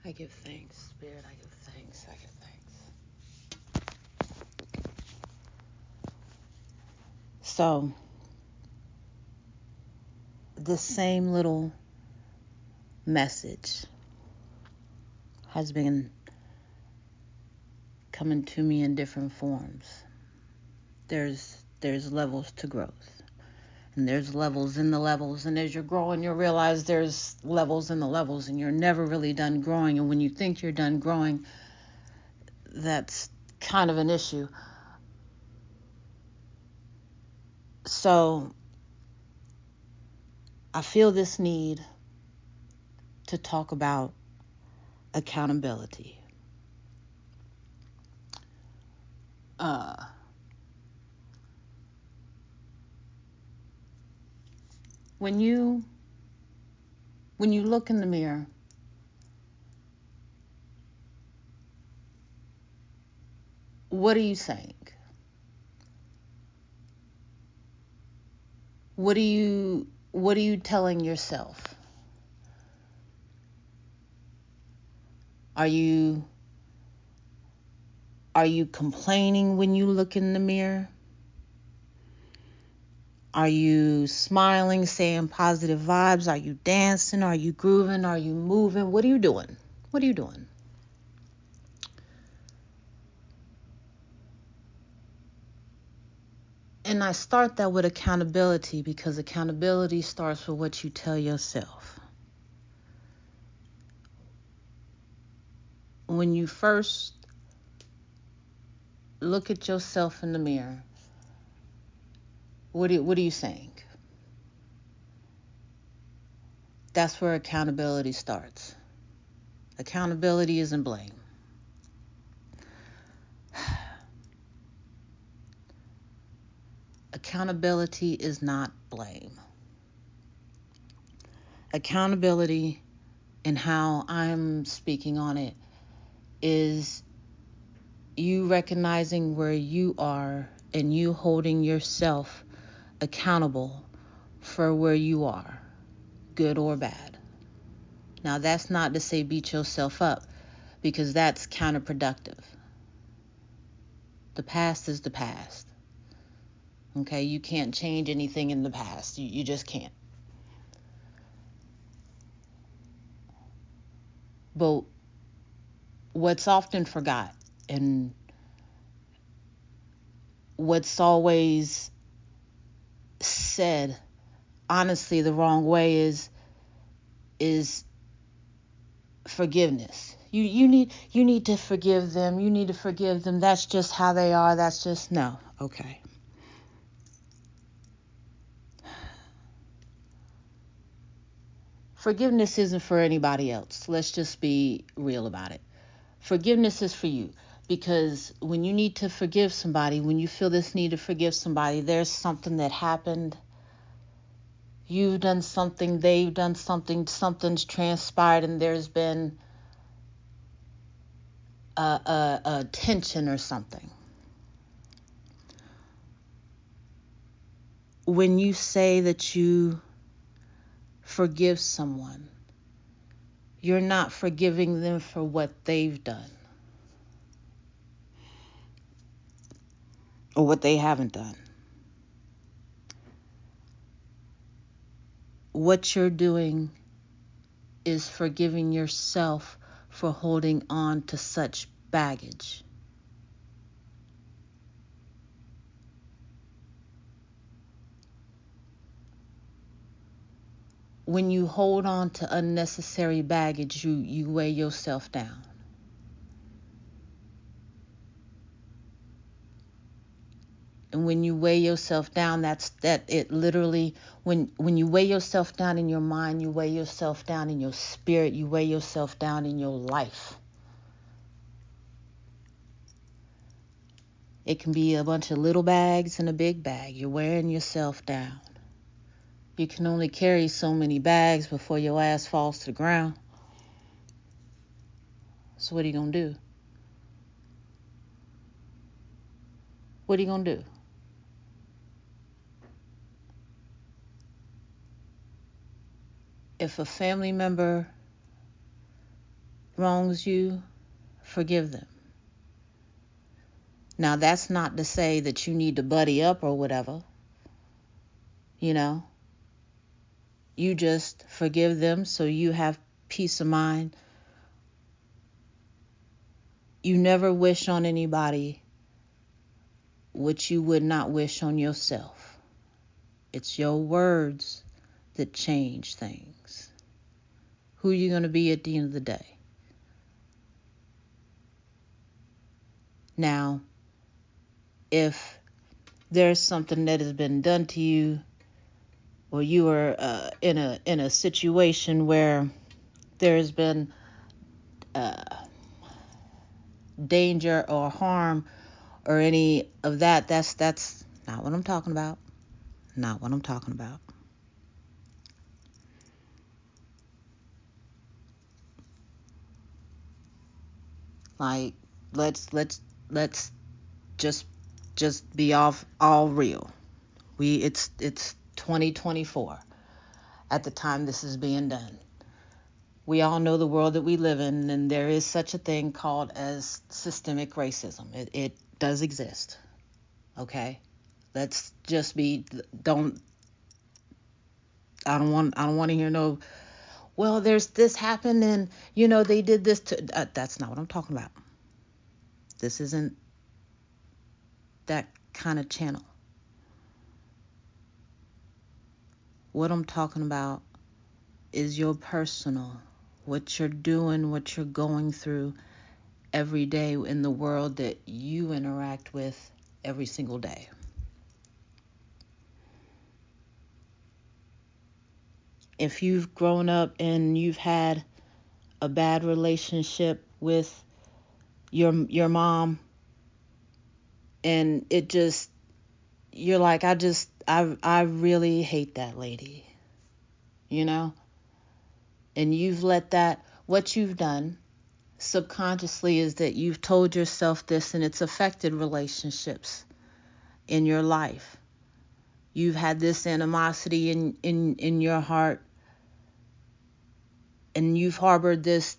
I give thanks, Spirit. I give thanks. I give thanks. So, this same little message has been coming to me in different forms. There's levels to growth. And there's levels in the levels. And as you're growing, you'll realize there's levels in the levels. And you're never really done growing. And when you think you're done growing, that's kind of an issue. So I feel this need to talk about accountability. Uh, when you look in the mirror, what are you saying? What are you telling yourself? Are you complaining when you look in the mirror? Are you smiling, saying positive vibes? Are you dancing? Are you grooving? Are you moving? What are you doing? What are you doing? And I start that with accountability because accountability starts with what you tell yourself. When you first look at yourself in the mirror, what are you saying? That's where accountability starts. Accountability isn't blame. Accountability is not blame. Accountability, and how I'm speaking on it, is you recognizing where you are and you holding yourself accountable for where you are, good or bad. Now, that's not to say beat yourself up, because that's counterproductive. The past is the past. Okay, you can't change anything in the past. You just can't. But what's often forgot, and what's always said, honestly, the wrong way, is forgiveness. You need to forgive them. You need to forgive them. That's just how they are. That's just no. Okay. Forgiveness isn't for anybody else. Let's just be real about it. Forgiveness is for you. Because when you need to forgive somebody, when you feel this need to forgive somebody, there's something that happened. You've done something, they've done something, something's transpired, and there's been a tension or something. When you say that you forgive someone, you're not forgiving them for what they've done or what they haven't done. What you're doing is forgiving yourself for holding on to such baggage. When you hold on to unnecessary baggage, you weigh yourself down. And when you weigh yourself down, that it literally, when you weigh yourself down in your mind, you weigh yourself down in your spirit, you weigh yourself down in your life. It can be a bunch of little bags and a big bag. You're wearing yourself down. You can only carry so many bags before your ass falls to the ground. So what are you going to do? What are you going to do? If a family member wrongs you, forgive them. Now, that's not to say that you need to buddy up or whatever. You know, you just forgive them so you have peace of mind. You never wish on anybody what you would not wish on yourself. It's your words that change things. Who are you going to be at the end of the day? Now, if there's something that has been done to you, or you are in a situation where there's been danger or harm or any of that, that's not what I'm talking about. Not what I'm talking about. Like, let's just be all real. It's 2024 at the time this is being done. We all know the world that we live in, and there is such a thing called as systemic racism. It does exist. Okay? Let's just be I don't want to hear no, well, there's this happened and they did this to that's not what I'm talking about. This isn't that kind of channel. What I'm talking about is your personal, what you're doing, what you're going through every day in the world that you interact with every single day. If you've grown up and you've had a bad relationship with your mom, and it just, you're like, I really hate that lady, and you've let that, what you've done subconsciously is that you've told yourself this, and it's affected relationships in your life. You've had this animosity in your heart, and you've harbored this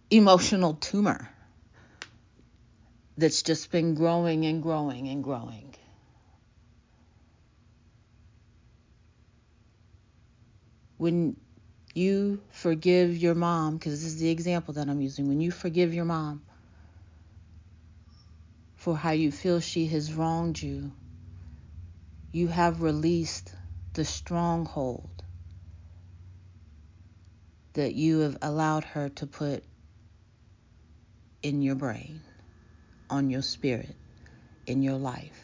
emotional tumor that's just been growing and growing and growing. When you forgive your mom, because this is the example that I'm using, when you forgive your mom for how you feel she has wronged you, you have released the stronghold that you have allowed her to put in your brain, on your spirit, in your life.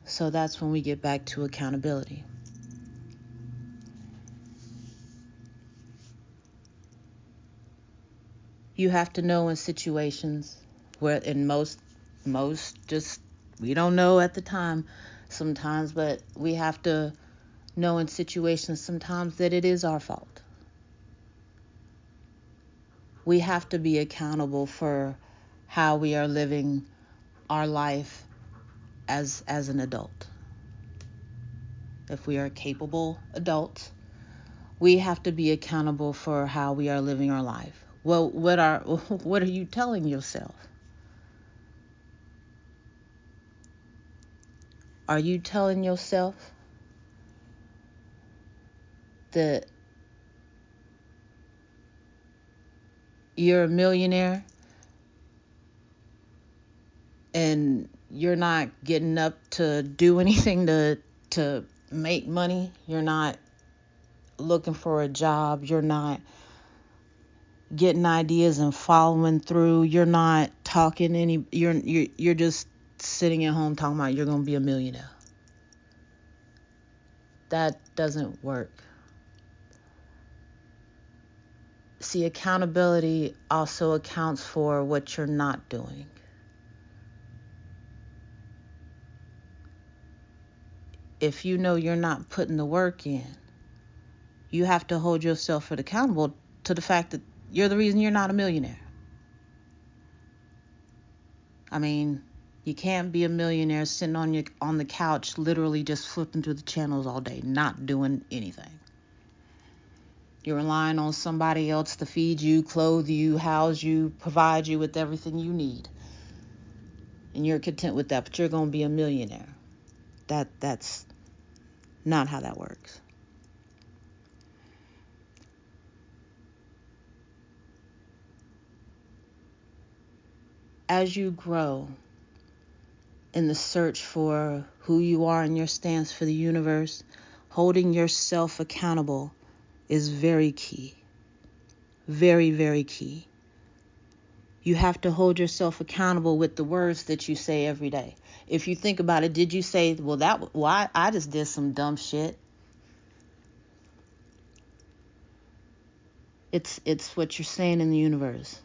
So that's when we get back to accountability. You have to know in situations where, in most just, we don't know at the time sometimes, but we have to know in situations sometimes that it is our fault. We have to be accountable for how we are living our life as an adult. If we are capable adults, we have to be accountable for how we are living our life. Well, what are you telling yourself? Are you telling yourself that you're a millionaire and you're not getting up to do anything to make money? You're not looking for a job. You're not getting ideas and following through. You're not talking you're just sitting at home talking about you're going to be a millionaire. That doesn't work. See, accountability also accounts for what you're not doing. If you know you're not putting the work in, you have to hold yourself accountable to the fact that you're the reason you're not a millionaire. I mean, You can't be a millionaire sitting on the couch, literally just flipping through the channels all day, not doing anything. You're relying on somebody else to feed you, clothe you, house you, provide you with everything you need. And you're content with that, but you're going to be a millionaire. That's not how that works. As you grow in the search for who you are and your stance for the universe, holding yourself accountable is very key. Very, very key. You have to hold yourself accountable with the words that you say every day. If you think about it, did you say, I just did some dumb shit? It's what you're saying in the universe.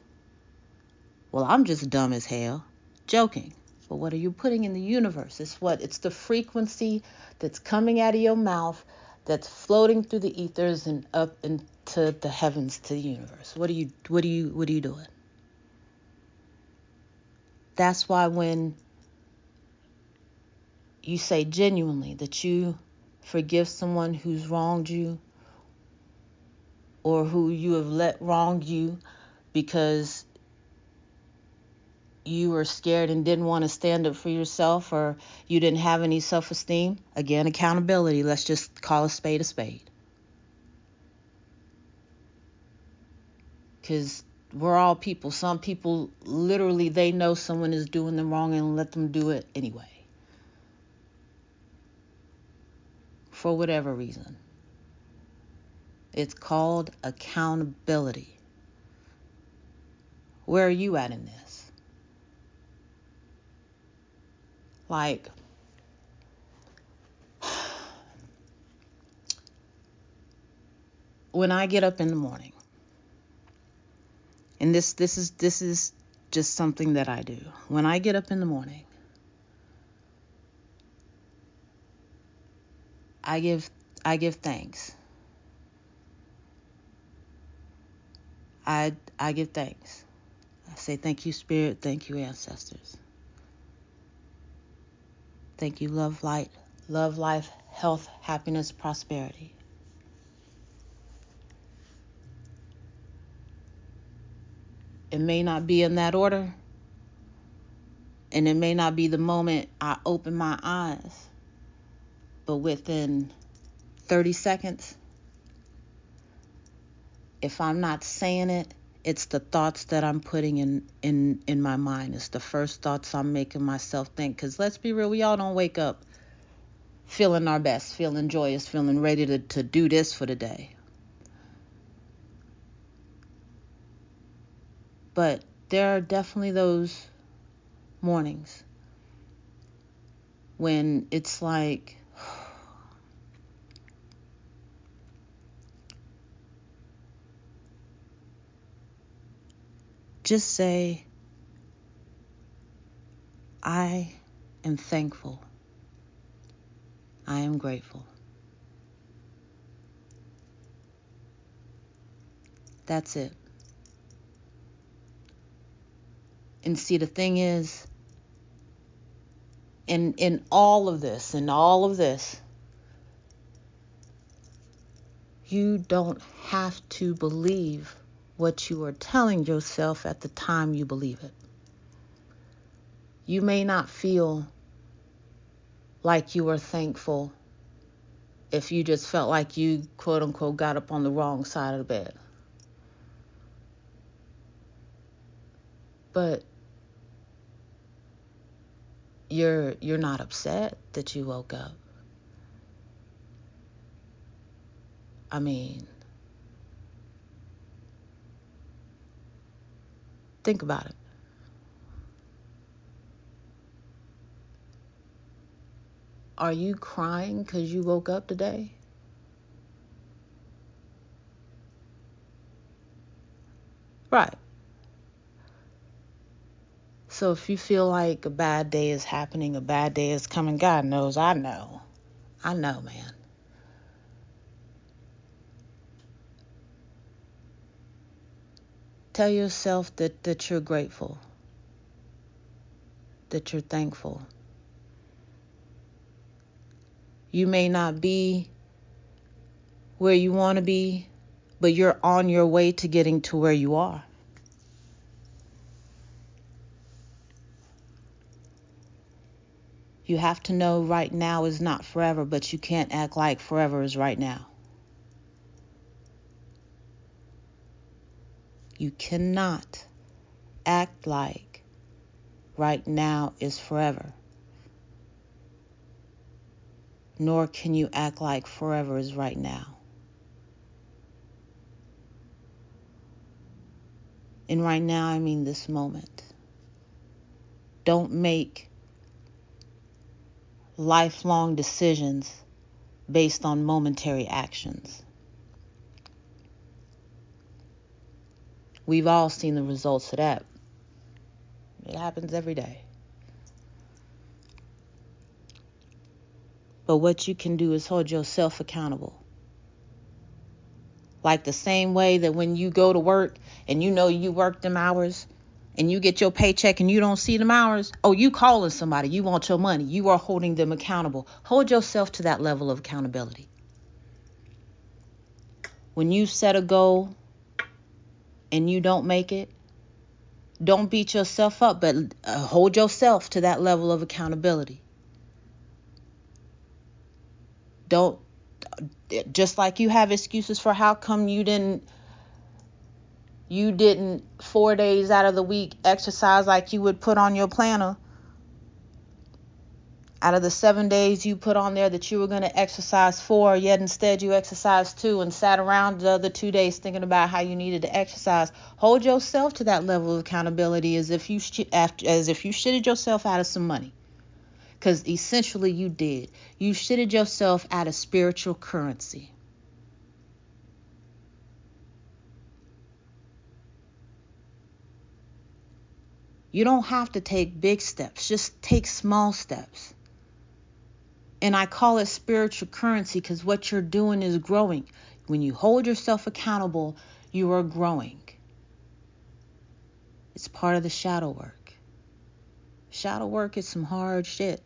Well, I'm just dumb as hell. Joking. But what are you putting in the universe? It's the frequency that's coming out of your mouth, that's floating through the ethers and up into the heavens, to the universe. What are you doing? That's why when you say genuinely that you forgive someone who's wronged you, or who you have let wrong you because you were scared and didn't want to stand up for yourself, or you didn't have any self-esteem. Again, accountability. Let's just call a spade a spade. Because we're all people. Some people, literally, they know someone is doing them wrong and let them do it anyway. For whatever reason. It's called accountability. Where are you at in this? Like, when I get up in the morning, and this is just something that I do. When I get up in the morning, I give thanks. I give thanks. I say thank you, Spirit. Thank you, ancestors. Thank you, love, light, love, life, health, happiness, prosperity. It may not be in that order, and it may not be the moment I open my eyes, but within 30 seconds, if I'm not saying it, it's the thoughts that I'm putting in my mind. It's the first thoughts I'm making myself think. Because let's be real, we all don't wake up feeling our best, feeling joyous, feeling ready to do this for the day. But there are definitely those mornings when it's like, just say, I am thankful. I am grateful. That's it. And see, the thing is, in all of this, you don't have to believe what you are telling yourself at the time you believe it. You may not feel like you are thankful if you just felt like you, quote unquote, got up on the wrong side of the bed. But you're not upset that you woke up. I mean, think about it. Are you crying because you woke up today? Right. So if you feel like a bad day is happening, a bad day is coming, God knows, I know, man. Tell yourself that you're grateful. that you're thankful. You may not be where you want to be, but you're on your way to getting to where you are. You have to know right now is not forever, but you can't act like forever is right now. You cannot act like right now is forever. Nor can you act like forever is right now. And right now, I mean this moment. Don't make lifelong decisions based on momentary actions. We've all seen the results of that. It happens every day. But what you can do is hold yourself accountable. Like the same way that when you go to work and you know you work them hours and you get your paycheck and you don't see them hours, you calling somebody, you want your money, you are holding them accountable. Hold yourself to that level of accountability. When you set a goal and you don't make it, don't beat yourself up, but hold yourself to that level of accountability. Don't, just like you have excuses for how come you didn't 4 days out of the week exercise like you would put on your planner. Out of the 7 days you put on there that you were going to exercise 4, yet instead you exercised 2 and sat around the other 2 days thinking about how you needed to exercise. Hold yourself to that level of accountability as if you shitted yourself out of some money. Because essentially you did. You shitted yourself out of spiritual currency. You don't have to take big steps. Just take small steps. And I call it spiritual currency because what you're doing is growing. When you hold yourself accountable, you are growing. It's part of the shadow work. Shadow work is some hard shit.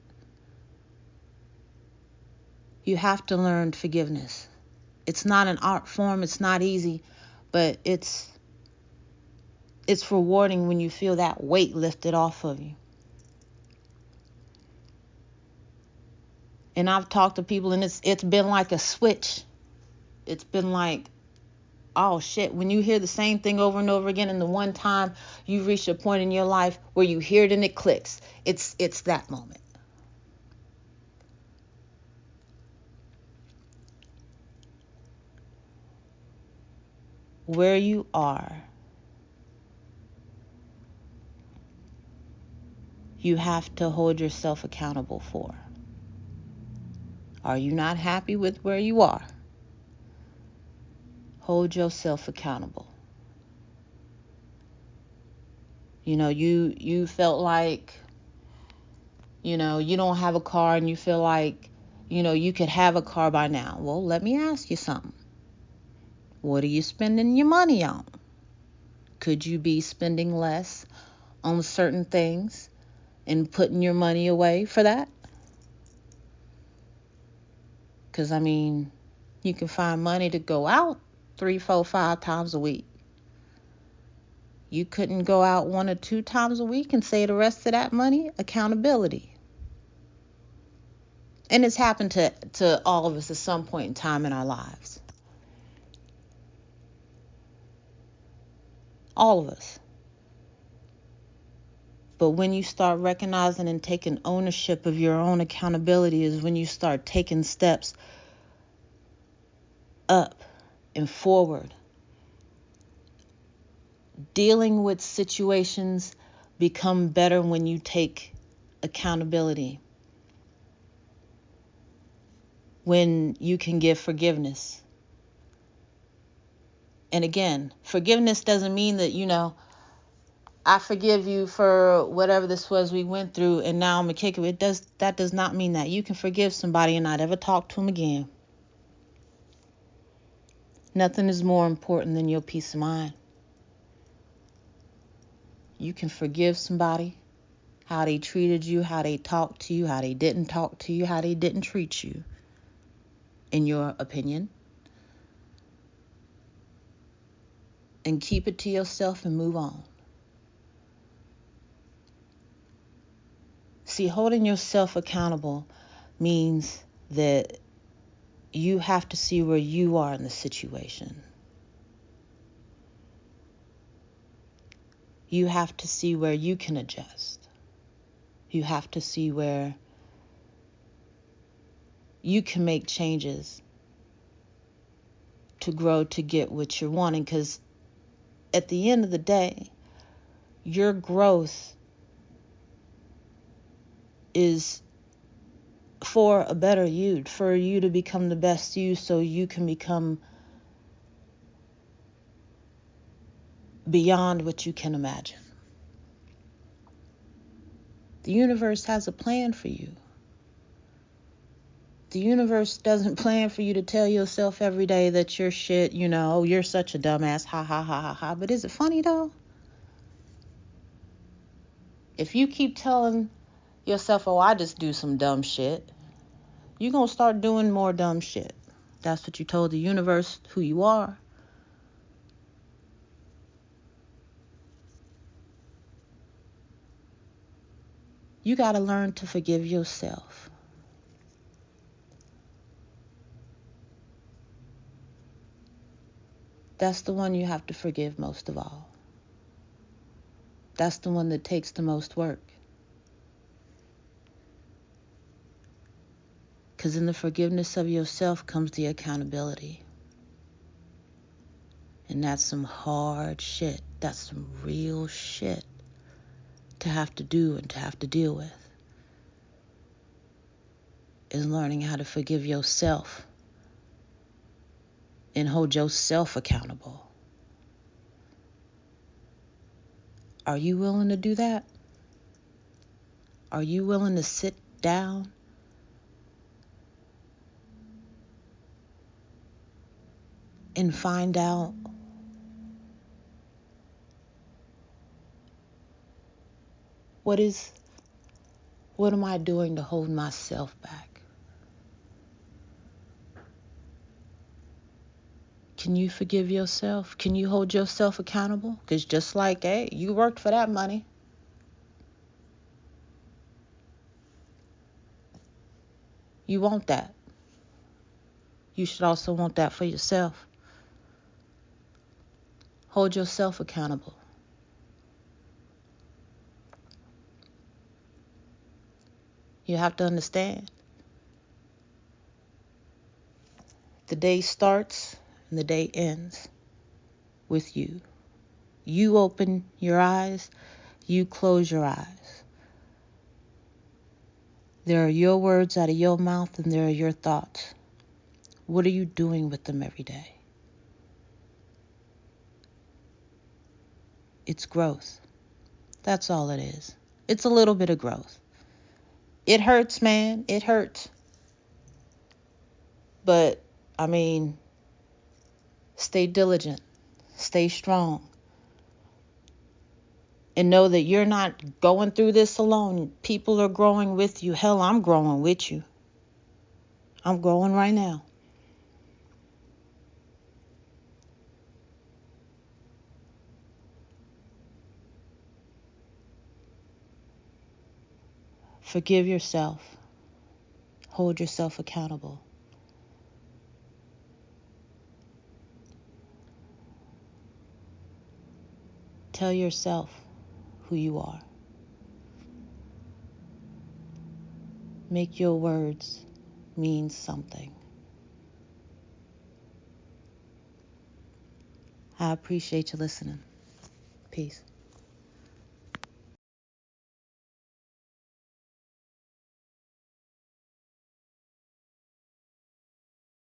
You have to learn forgiveness. It's not an art form. It's not easy, but it's rewarding when you feel that weight lifted off of you. And I've talked to people and it's been like a switch. It's been like, oh shit, when you hear the same thing over and over again and the one time you reach a point in your life where you hear it and it clicks, it's that moment. Where you are, you have to hold yourself accountable for. Are you not happy with where you are? Hold yourself accountable. You felt like, you don't have a car and you feel like, you could have a car by now. Well, let me ask you something. What are you spending your money on? Could you be spending less on certain things and putting your money away for that? Because, you can find money to go out 3, 4, 5 times a week. You couldn't go out 1 or 2 times a week and say the rest of that money, accountability. And it's happened to all of us at some point in time in our lives. All of us. But when you start recognizing and taking ownership of your own accountability is when you start taking steps up and forward. Dealing with situations become better when you take accountability. When you can give forgiveness. And again, forgiveness doesn't mean that, I forgive you for whatever this was we went through and now I'm going to kick it. That does not mean that. You can forgive somebody and not ever talk to them again. Nothing is more important than your peace of mind. You can forgive somebody. how they treated you, how they talked to you, how they didn't talk to you, how they didn't treat you, in your opinion. And keep it to yourself and move on. See, holding yourself accountable means that you have to see where you are in the situation. You have to see where you can adjust. You have to see where you can make changes to grow, to get what you're wanting. Because at the end of the day, your growth is for a better you, for you to become the best you, so you can become beyond what you can imagine. The universe has a plan for you. The universe doesn't plan for you to tell yourself every day that you're shit, oh, you're such a dumbass, ha ha ha ha ha. But is it funny though? If you keep telling yourself, oh, I just do some dumb shit, you're going to start doing more dumb shit. That's what you told the universe who you are. You got to learn to forgive yourself. That's the one you have to forgive most of all. That's the one that takes the most work. Because in the forgiveness of yourself comes the accountability. And that's some hard shit. That's some real shit to have to do and to have to deal with. Is learning how to forgive yourself and hold yourself accountable. Are you willing to do that? Are you willing to sit down and find out what am I doing to hold myself back? Can you forgive yourself? Can you hold yourself accountable? Because just like, hey, you worked for that money. You want that. You should also want that for yourself. Hold yourself accountable. You have to understand. The day starts and the day ends with you. You open your eyes, you close your eyes. There are your words out of your mouth and there are your thoughts. What are you doing with them every day? It's growth. That's all it is. It's a little bit of growth. It hurts, man. It hurts. But, stay diligent. Stay strong. And know that you're not going through this alone. People are growing with you. Hell, I'm growing with you. I'm growing right now. Forgive yourself. Hold yourself accountable. Tell yourself who you are. Make your words mean something. I appreciate you listening. Peace.